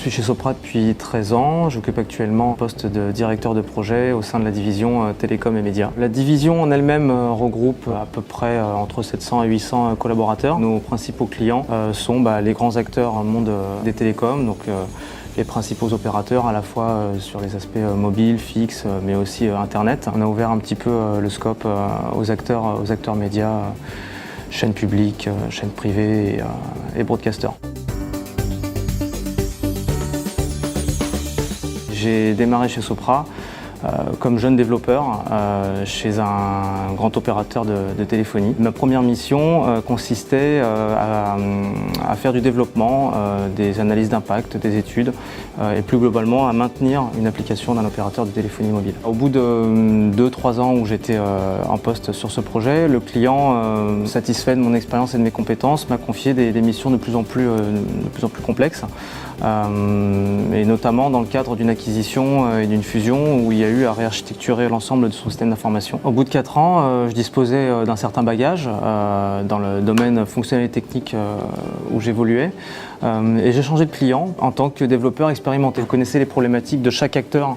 suis chez Sopra depuis 13 ans. J'occupe actuellement le poste de directeur de projet au sein de la division télécom et médias. La division en elle-même regroupe à peu près entre 700 et 800 collaborateurs. Nos principaux clients sont les grands acteurs dans le monde des télécoms, donc les principaux opérateurs à la fois sur les aspects mobiles, fixes, mais aussi Internet. On a ouvert un petit peu le scope aux acteurs médias, chaînes publiques, chaînes privées et broadcasters. J'ai démarré chez Sopra comme jeune développeur chez un grand opérateur de téléphonie. Ma première mission consistait à faire du développement, des analyses d'impact, des études et plus globalement à maintenir une application d'un opérateur de téléphonie mobile. Au bout de 2-3 ans où j'étais en poste sur ce projet, le client, satisfait de mon expérience et de mes compétences, m'a confié des missions de plus en plus complexes. Et notamment dans le cadre d'une acquisition et d'une fusion où il y a eu à réarchitecturer l'ensemble de son système d'information. Au bout de 4 ans, je disposais d'un certain bagage dans le domaine fonctionnel et technique où j'évoluais et j'ai changé de client en tant que développeur expérimenté. Vous connaissez les problématiques de chaque acteur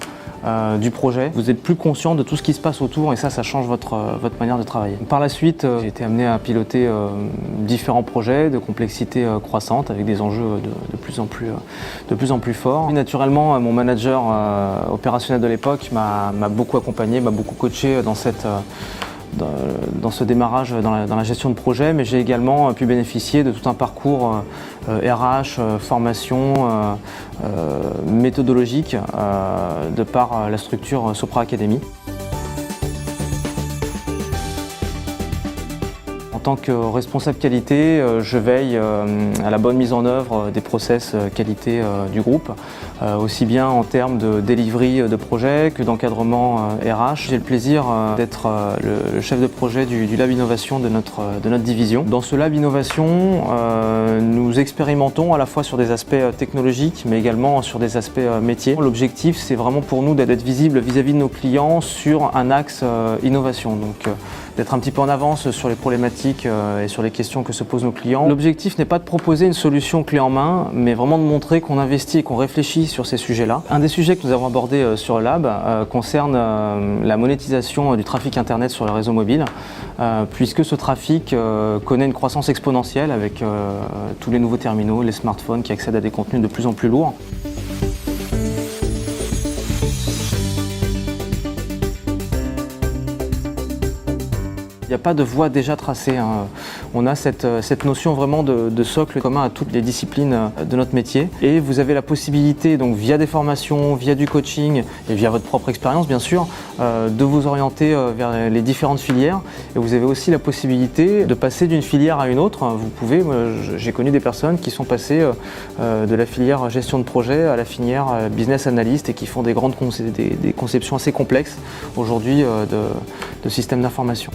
du projet. Vous êtes plus conscient de tout ce qui se passe autour et ça change votre manière de travailler. Par la suite, j'ai été amené à piloter différents projets de complexité croissante avec des enjeux de plus en plus forts. Et naturellement, mon manager opérationnel de l'époque m'a beaucoup accompagné, m'a beaucoup coaché dans ce démarrage dans la gestion de projet, mais j'ai également pu bénéficier de tout un parcours RH, formation, méthodologique de par la structure Sopra Academy. En tant que responsable qualité, je veille à la bonne mise en œuvre des process qualité du groupe, aussi bien en termes de delivery de projet que d'encadrement RH. J'ai le plaisir d'être le chef de projet du Lab Innovation de notre division. Dans ce Lab Innovation, nous expérimentons à la fois sur des aspects technologiques mais également sur des aspects métiers. L'objectif, c'est vraiment pour nous d'être visible vis-à-vis de nos clients sur un axe innovation. Donc, d'être un petit peu en avance sur les problématiques et sur les questions que se posent nos clients. L'objectif n'est pas de proposer une solution clé en main, mais vraiment de montrer qu'on investit et qu'on réfléchit sur ces sujets-là. Un des sujets que nous avons abordé sur le Lab concerne la monétisation du trafic Internet sur le réseau mobile, puisque ce trafic connaît une croissance exponentielle avec tous les nouveaux terminaux, les smartphones qui accèdent à des contenus de plus en plus lourds. Il n'y a pas de voie déjà tracée. On a cette notion vraiment de socle commun à toutes les disciplines de notre métier. Et vous avez la possibilité, donc via des formations, via du coaching et via votre propre expérience bien sûr, de vous orienter vers les différentes filières. Et vous avez aussi la possibilité de passer d'une filière à une autre. J'ai connu des personnes qui sont passées de la filière gestion de projet à la filière business analyst et qui font des conceptions assez complexes aujourd'hui de systèmes d'information.